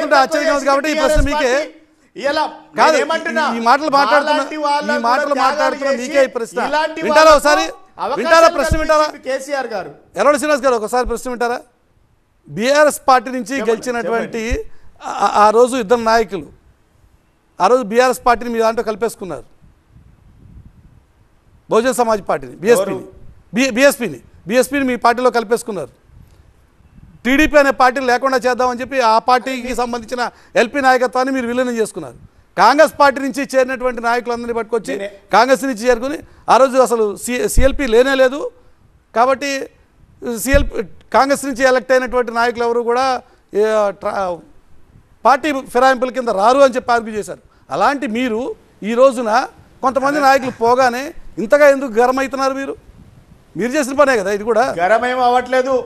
మాట్లాడుతుంటే ఆశ్చర్యంగా ఉంది కాబట్టి ఈ ప్రశ్న మీకే. ఈ మాటలు మాట్లాడుతున్నా మీకే ఈ ప్రశ్న. వింటారా ఒకసారి? వింటారా ప్రశ్న? వింటారా? కేసీఆర్ గారు, ఎర్రవల్లి శ్రీనివాస్ గారు ఒకసారి ప్రశ్న వింటారా? బీఆర్ఎస్ పార్టీ నుంచి గెలిచినటువంటి ఆ రోజు ఇద్దరు నాయకులు ఆ రోజు బీఆర్ఎస్ పార్టీని మీ దాంట్లో కలిపేసుకున్నారు. బహుజన సమాజ్ పార్టీని, బీఎస్పీని మీ పార్టీలో కలిపేసుకున్నారు. టీడీపీ అనే పార్టీని లేకుండా చేద్దామని చెప్పి ఆ పార్టీకి సంబంధించిన ఎల్పీ నాయకత్వాన్ని మీరు విలీనం చేసుకున్నారు. కాంగ్రెస్ పార్టీ నుంచి చేరినటువంటి నాయకులందరినీ పట్టుకొచ్చి కాంగ్రెస్ నుంచి చేరుకుని ఆ రోజు అసలు సిఎల్పీ లేనే లేదు కాబట్టి కాంగ్రెస్ నుంచి ఎలక్ట్ అయినటువంటి నాయకులు ఎవరు కూడా పార్టీ ఫిరాయింపుల కింద రారు అని చెప్పి ఆర్గ్యూ చేశారు. అలాంటి మీరు ఈ రోజున కొంతమంది నాయకులు పోగానే ఇంతగా ఎందుకు గరం అవుతున్నారు? మీరు చేసిన పనే కదా ఇది కూడా. గరమేం అవ్వట్లేదు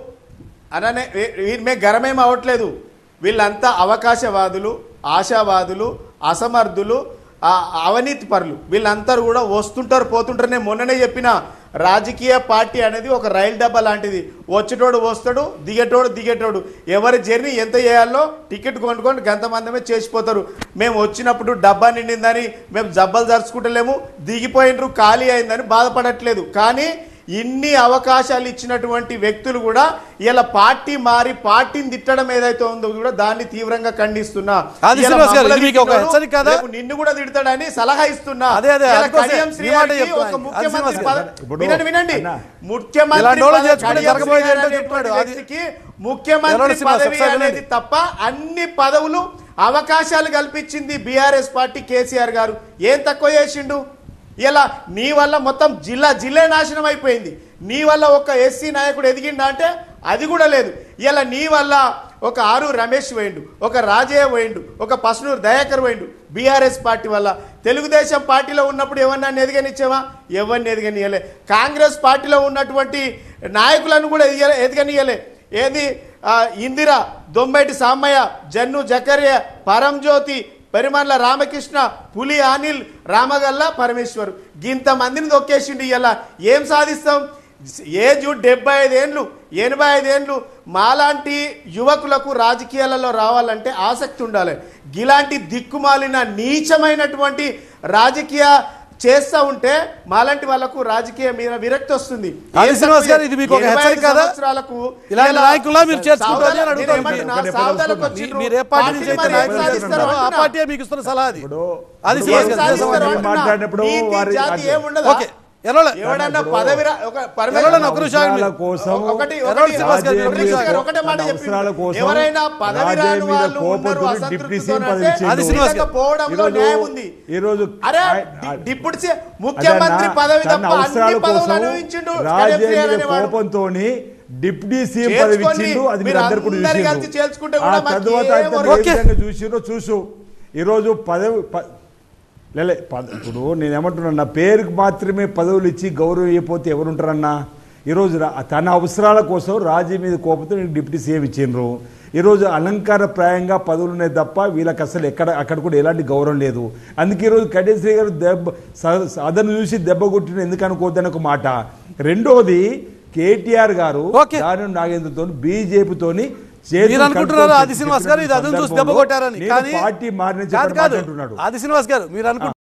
అననే, మేము గరమేం అవ్వట్లేదు. వీళ్ళంతా అవకాశవాదులు, ఆశావాదులు, అసమర్థులు, అవినీతి పరులు. వీళ్ళందరూ కూడా వస్తుంటారు పోతుంటారు. నేను మొన్ననే చెప్పిన, రాజకీయ పార్టీ అనేది ఒక రైలు డబ్బా లాంటిది. వచ్చేటోడు వస్తాడు, దిగేటోడు. ఎవరి జర్నీ ఎంత చేయాలో టికెట్ కొనుక్కొని గంతమందమే చేసిపోతారు. మేము వచ్చినప్పుడు డబ్బా నిండిందని మేము జబ్బలు జరుచుకుంటలేము, దిగిపోయినరు ఖాళీ అయిందని బాధపడట్లేదు. కానీ ఇన్ని అవకాశాలు ఇచ్చినటువంటి వ్యక్తులు కూడా ఇలా పార్టీ మారి పార్టీని తిట్టడం ఏదైతే ఉందో కూడా దాన్ని తీవ్రంగా ఖండిస్తున్నా. నిన్ను కూడా తిడతాడని సలహా ఇస్తున్నా. వినండి, ముఖ్యమంత్రి పదవి అనేది తప్ప అన్ని పదవులు అవకాశాలు కల్పించింది బీఆర్ఎస్ పార్టీ. కేసీఆర్ గారు ఏం తక్కువ చేసిండు? ఇలా నీ వల్ల మొత్తం జిల్లా నాశనం అయిపోయింది. నీ వల్ల ఒక ఎస్సీ నాయకుడు ఎదిగిండా అంటే అది కూడా లేదు. ఇలా నీ వల్ల ఒక ఆరు రమేష్ పోయిండు, ఒక రాజయ్య పోయిండు, ఒక పసునూరు దయాకర్ పోయిండు. బీఆర్ఎస్ పార్టీ వల్ల. తెలుగుదేశం పార్టీలో ఉన్నప్పుడు ఎవరిని ఎదగనిచ్చావా? ఎవరిని ఎదగనియలే. కాంగ్రెస్ పార్టీలో ఉన్నటువంటి నాయకులను కూడా ఎదగనియలే. ఏది ఇందిరా, దొంబైటి సామయ్య, జన్ను జకరియా, పరంజ్యోతి, పరిమళ రామకృష్ణ, పులి అనిల్, రామగల్ల పరమేశ్వర్, ఇంతమందిని దొక్కేసిండు. ఇలా ఏం సాధిస్తాం? ఏజ్ 75 ఏళ్ళు 85 ఏళ్ళు మాలాంటి యువకులకు రాజకీయాలలో రావాలంటే ఆసక్తి ఉండాలి. ఇలాంటి దిక్కుమాలిన నీచమైనటువంటి రాజకీయ చేస్తా ఉంటే మాలాంటి వాళ్ళకు రాజకీయ మీద విరక్తి వస్తుంది. ఎవడన్నా పదవి ఎవరైనా పదవి రాని వాళ్ళు పోవడంలో న్యాయం ఉంది. అరే డిప్యూటీ ముఖ్యమంత్రి పదవి తప్ప అన్ని పదవులు అనుభవించిండు. కోపంతో డిప్యూటీ సీఎం పదవి ఇచ్చిండు. అది మీరు అందరు కూడా చూసు ఈరోజు పదవి ఇప్పుడు నేనేమంటున్నా, నా పేరుకు మాత్రమే పదవులు ఇచ్చి గౌరవం ఇవ్వకపోతే ఎవరుంటారన్నా? ఈరోజు తన అవసరాల కోసం రాజీ మీద కోపంతో నేను డిప్యూటీ సీఎం ఇచ్చిండ్రు. ఈరోజు అలంకారప్రాయంగా పదవులు ఉన్నాయి తప్ప వీళ్ళకి అసలు అక్కడ కూడా ఎలాంటి గౌరవం లేదు. అందుకే ఈరోజు కడేశ్రీ గారు అదను చూసి దెబ్బ కొట్టిన ఎందుకు అనుకోవద్దని ఒక మాట. రెండోది కేటీఆర్ గారు దాని నాగేంద్రతో బీజేపీతోని ఆది శ్రీనివాస్ గారు ఇది అదను చూసి దెబ్బ కొట్టారని, పార్టీ మారిన ఆది శ్రీనివాస్ గారు మీరు అనుకుంటున్నారు